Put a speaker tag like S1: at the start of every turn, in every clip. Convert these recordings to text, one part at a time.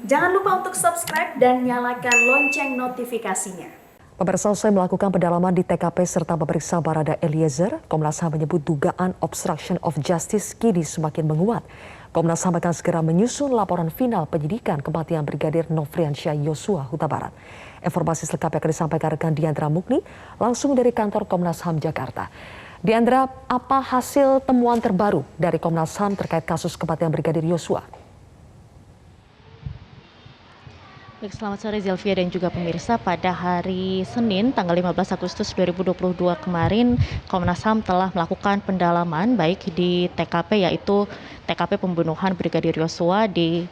S1: Jangan lupa untuk subscribe dan nyalakan lonceng notifikasinya.
S2: Pemirsa, usai melakukan pendalaman di TKP serta memeriksa Barada Eliezer, Komnas HAM menyebut dugaan obstruction of justice kini semakin menguat. Komnas HAM akan segera menyusun laporan final penyidikan kematian Brigadir Nofriansyah Yosua Huta Barat. Informasi selengkapnya akan disampaikan rekan Diandra Mukni langsung dari kantor Komnas HAM Jakarta. Diandra, apa hasil temuan terbaru dari Komnas HAM terkait kasus kematian Brigadir Yosua?
S3: Baik, selamat sore Zilvia dan juga pemirsa. Pada hari Senin tanggal 15 Agustus 2022 kemarin, Komnas HAM telah melakukan pendalaman baik di TKP, yaitu TKP pembunuhan Brigadir Yosua di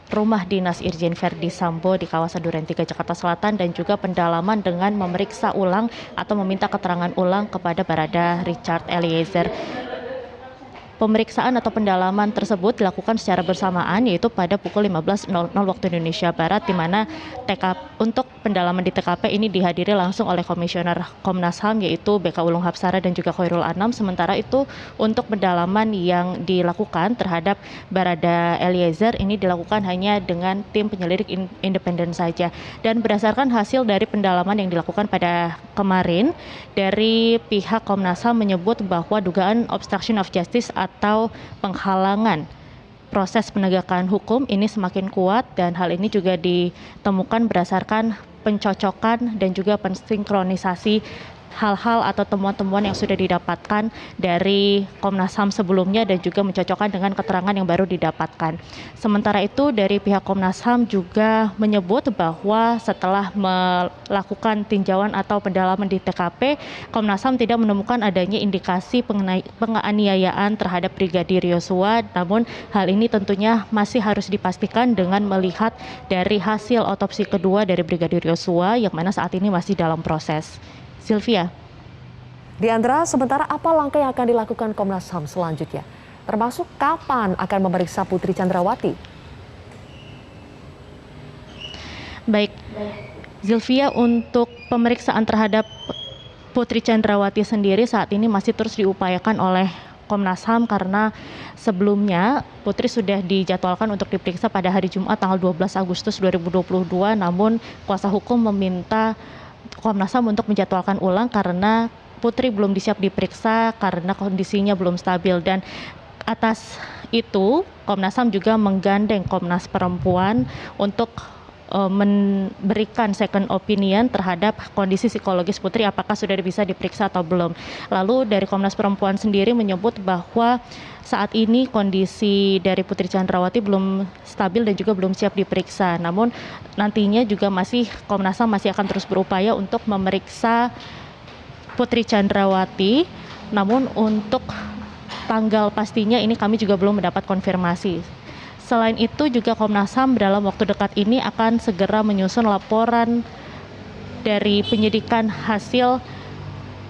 S3: rumah dinas Irjen Verdi Sambo di kawasan Duren 3 Jakarta Selatan, dan juga pendalaman dengan memeriksa ulang atau meminta keterangan ulang kepada Barada Richard Eliezer. Pemeriksaan atau pendalaman tersebut dilakukan secara bersamaan, yaitu pada pukul 15.00 waktu Indonesia Barat, di mana untuk pendalaman di TKP ini dihadiri langsung oleh Komisioner Komnas HAM, yaitu BK Ulung Hapsara dan juga Khairul Anam. Sementara itu untuk pendalaman yang dilakukan terhadap Barada Eliezer ini dilakukan hanya dengan tim penyelidik independen saja. Dan berdasarkan hasil dari pendalaman yang dilakukan pada kemarin, dari pihak Komnas HAM menyebut bahwa dugaan obstruction of justice atau penghalangan proses penegakan hukum ini semakin kuat, dan hal ini juga ditemukan berdasarkan pencocokan dan juga pensinkronisasi hal-hal atau temuan-temuan yang sudah didapatkan dari Komnas HAM sebelumnya dan juga mencocokkan dengan keterangan yang baru didapatkan. Sementara itu dari pihak Komnas HAM juga menyebut bahwa setelah melakukan tinjauan atau pendalaman di TKP, Komnas HAM tidak menemukan adanya indikasi penganiayaan terhadap Brigadir Yosua. Namun hal ini tentunya masih harus dipastikan dengan melihat dari hasil otopsi kedua dari Brigadir Yosua yang mana saat ini masih dalam proses. Sylvia.
S2: Diandra, sementara apa langkah yang akan dilakukan Komnas HAM selanjutnya? Termasuk kapan akan memeriksa Putri Chandrawati?
S3: Baik, Sylvia, untuk pemeriksaan terhadap Putri Chandrawati sendiri saat ini masih terus diupayakan oleh Komnas HAM, karena sebelumnya Putri sudah dijadwalkan untuk diperiksa pada hari Jumat tanggal 12 Agustus 2022, namun kuasa hukum meminta Komnas HAM untuk menjadwalkan ulang karena Putri belum disiap diperiksa karena kondisinya belum stabil. Dan atas itu Komnas HAM juga menggandeng Komnas Perempuan untuk memberikan second opinion terhadap kondisi psikologis Putri, apakah sudah bisa diperiksa atau belum. Lalu dari Komnas Perempuan sendiri menyebut bahwa saat ini kondisi dari Putri Chandrawati belum stabil dan juga belum siap diperiksa. Namun nantinya juga Komnas HAM masih akan terus berupaya untuk memeriksa Putri Chandrawati. Namun untuk tanggal pastinya ini kami juga belum mendapat konfirmasi. Selain itu juga Komnas HAM dalam waktu dekat ini akan segera menyusun laporan dari penyidikan hasil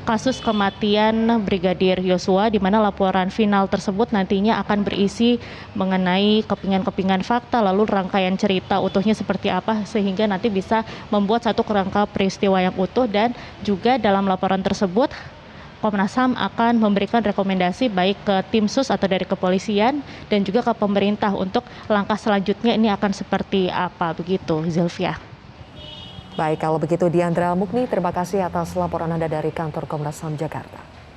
S3: kasus kematian Brigadir Yosua, di mana laporan final tersebut nantinya akan berisi mengenai kepingan-kepingan fakta, lalu rangkaian cerita utuhnya seperti apa, sehingga nanti bisa membuat satu kerangka peristiwa yang utuh. Dan juga dalam laporan tersebut Komnas HAM akan memberikan rekomendasi baik ke tim sus atau dari kepolisian dan juga ke pemerintah untuk langkah selanjutnya ini akan seperti apa, begitu Zilvia.
S2: Baik, kalau begitu Diandra Mukni, terima kasih atas laporan Anda dari kantor Komnas HAM Jakarta.